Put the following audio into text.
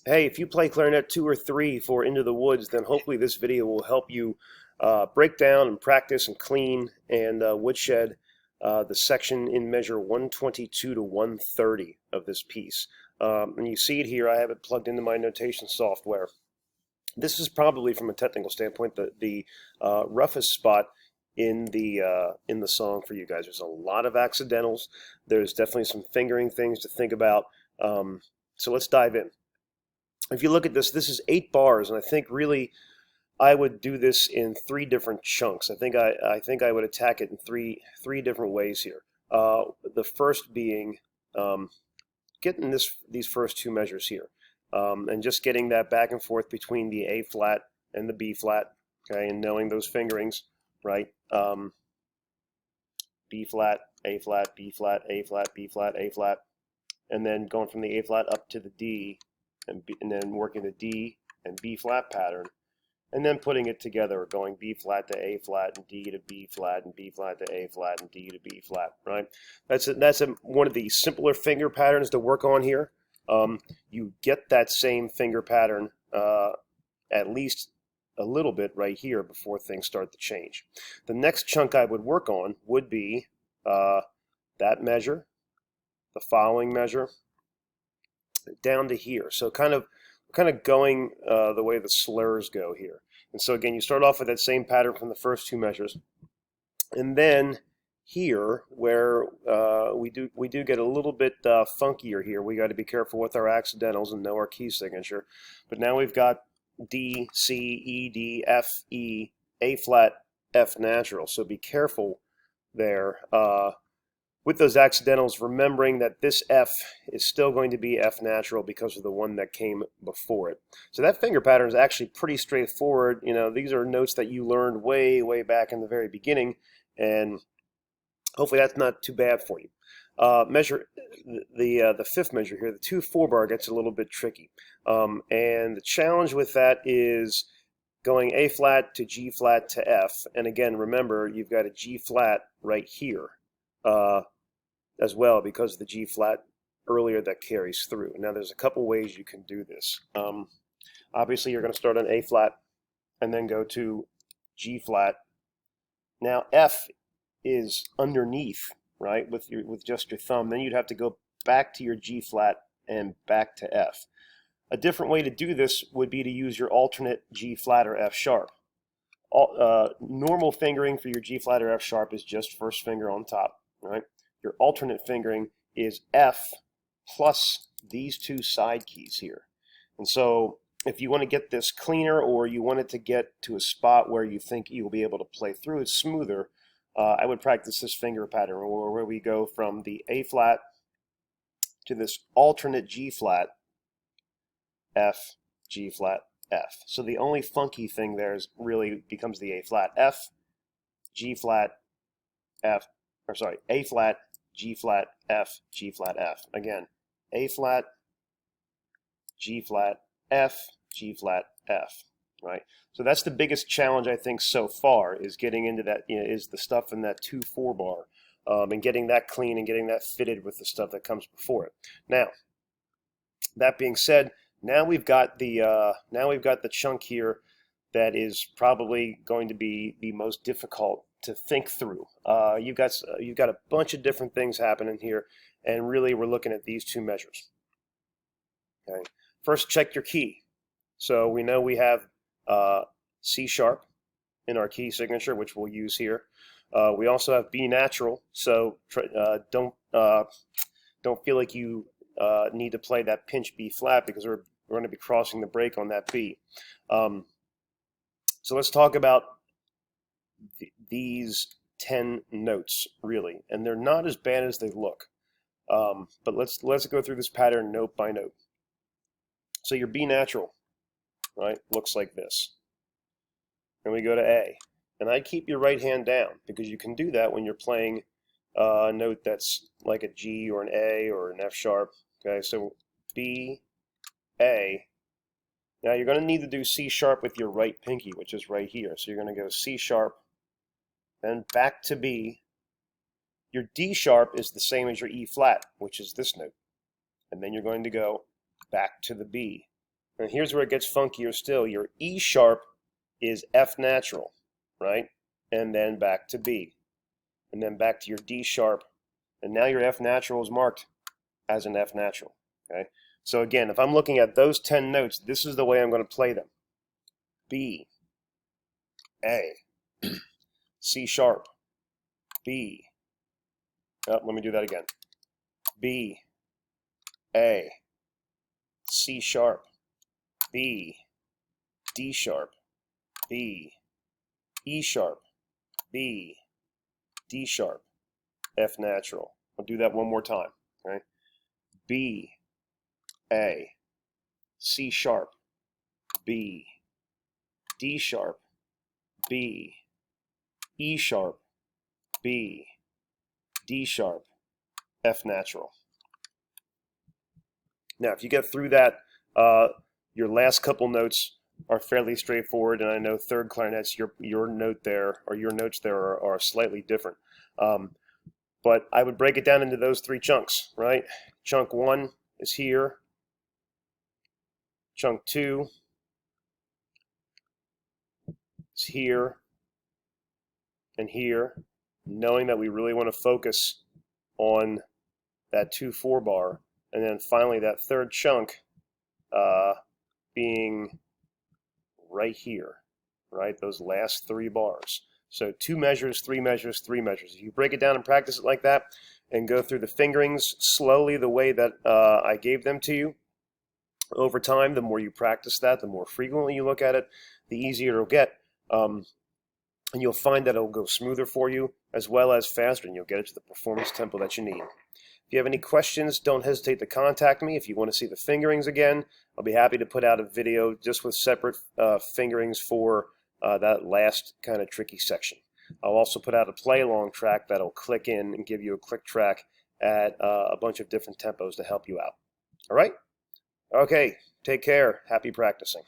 Hey, if you play clarinet 2 or 3 for Into the Woods, then hopefully this video will help you break down and practice and clean and woodshed the section in measure 122 to 130 of this piece. And you see it here. I have it plugged into my notation software. This is probably, from a technical standpoint, the roughest spot in the song for you guys. There's a lot of accidentals. There's definitely some fingering things to think about. So let's dive in. If you look at this, this is 8 bars, and I think really I would do this in 3 different chunks. I think I would attack it in three different ways here. The first being getting these first 2 measures here, and just getting that back and forth between the A flat and the B flat, okay, and knowing those fingerings, right? B flat, A flat, B flat, A flat, B flat, A flat, and then going from the A flat up to the D. And then working the D and B flat pattern, and then putting it together, going B flat to A flat and D to B flat and B flat to A flat and D to B flat. Right? That's one of the simpler finger patterns to work on here. You get that same finger pattern at least a little bit right here before things start to change. The next chunk I would work on would be that measure, the following measure, down to here. So kind of going the way the slurs go here. And so again, you start off with that same pattern from the first 2 measures, and then here where we do get a little bit funkier here. We got to be careful with our accidentals and know our key signature. But now we've got D, C, E, D, F, E, A flat, F natural. So be careful there. With those accidentals, remembering that this F is still going to be F natural because of the one that came before it. So that finger pattern is actually pretty straightforward. You know, these are notes that you learned way back in the very beginning, and hopefully that's not too bad for you. Measure the 5th measure here, the 2/4 bar, gets a little bit tricky, and the challenge with that is going A flat to G flat to F. And again, remember, you've got a G flat right here as well, because of the G flat earlier that carries through. Now there's a couple ways you can do this. Obviously you're going to start on A flat and then go to G flat. Now F is underneath, right, with just your thumb. Then you'd have to go back to your G flat and back to F. A different way to do this would be to use your alternate G flat or F sharp. Normal fingering for your G flat or F sharp is just first finger on top, right? Your alternate fingering is F plus these 2 side keys here. And so if you want to get this cleaner, or you want it to get to a spot where you think you'll be able to play through it smoother, I would practice this finger pattern where we go from the A flat to this alternate G flat, F, G flat, F. So the only funky thing there is really becomes the A flat, F, G flat, F, or sorry, A flat, G flat, F, G flat, F. Again, A flat, G flat, F, G flat, F. Right. So that's the biggest challenge I think so far, is getting into that. Is the stuff in that 2/4 bar, and getting that clean and getting that fitted with the stuff that comes before it. Now, that being said, now we've got the chunk here that is probably going to be the most difficult to think through. You've got a bunch of different things happening here, and really we're looking at these 2 measures. Okay. First, check your key. So we know we have C sharp in our key signature, which we'll use here. We also have B natural. So don't feel like you need to play that pinch B flat, because we're going to be crossing the break on that B. So let's talk about these 10 notes, really, and they're not as bad as they look. But let's go through this pattern note by note. So your B natural, right, looks like this. And we go to A. And I'd keep your right hand down, because you can do that when you're playing a note that's like a G or an A or an F sharp. Okay, so B, A. Now you're going to need to do C sharp with your right pinky, which is right here. So you're going to go C sharp, then back to B. Your D sharp is the same as your E flat, which is this note. And then you're going to go back to the B. And here's where it gets funkier still. Your E sharp is F natural, right? And then back to B. And then back to your D sharp. And now your F natural is marked as an F natural, okay? So again, if I'm looking at those 10 notes, this is the way I'm going to play them. B, A, C sharp, B. Oh, let me do that again. B, A, C sharp, B, D sharp, B, E sharp, B, D sharp, F natural. I'll do that one more time. Okay? B, A, C sharp, B, D sharp, B, E sharp, B, D sharp, F natural. Now, if you get through that, your last couple notes are fairly straightforward, and I know third clarinets, your note there, or your notes there are slightly different. But I would break it down into those 3 chunks, right? Chunk 1 is here. Chunk 2 is here and here, knowing that we really want to focus on that 2/4 bar, and then finally that third chunk being right here, right? Those last 3 bars. So 2 measures, 3 measures, 3 measures. If you break it down and practice it like that and go through the fingerings slowly the way that I gave them to you, over time, the more you practice that, the more frequently you look at it, the easier it'll get. And you'll find that it'll go smoother for you as well as faster, and you'll get it to the performance tempo that you need. If you have any questions, don't hesitate to contact me. If you want to see the fingerings again, I'll be happy to put out a video just with separate fingerings for that last kind of tricky section. I'll also put out a play-along track that'll click in and give you a click track at a bunch of different tempos to help you out. All right? Okay, take care. Happy practicing.